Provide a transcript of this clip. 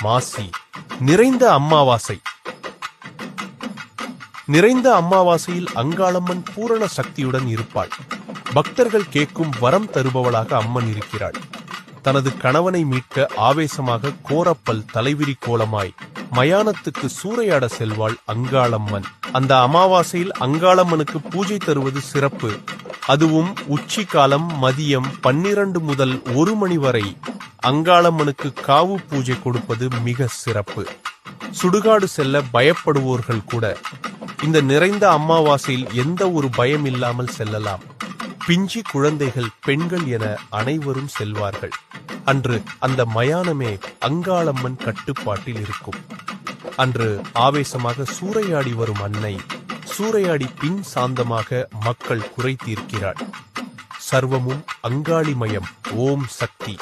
மாசி. நிறைந்த அமாவாசை. நிறைந்த அமாவாசையில் அங்காளம்மன் பூரண சக்தியுடன் இருப்பாள். பக்தர்கள் கேட்கும் வரம் தருபவளாக அம்மன் இருக்கிறாள். தனது கணவனை மீட்க ஆவேசமாக கோரப்பல் தலைவிரி கோலமாய் மயானத்துக்கு சூறையாட செல்வாள் அங்காளம்மன். அந்த அமாவாசையில் அங்காளம்மனுக்கு பூஜை தருவது சிறப்பு. அதுவும் உச்சி காலம் மதியம் 12 முதல் 1 மணி வரை அங்காளம்மனுக்கு காவு பூஜை கொடுப்பது மிக சிறப்பு. சுடுகாடு செல்ல பயப்படுவோர்கள் கூட இந்த நிறைந்த அமாவாசையில் எந்த ஒரு பயம் இல்லாமல் செல்லலாம். பிஞ்சி குழந்தைகள், பெண்கள் என அனைவரும் செல்வார்கள். அன்று அந்த மயானமே அங்காளம்மன் கட்டுப்பாட்டில் இருக்கும். அன்று ஆவேசமாக சூறையாடி வரும் அன்னை சூறையாடி பின் சாந்தமாக மக்கள் குறை தீர்க்கிறாள். சர்வமும் அங்காளிமயம். ஓம் சக்தி.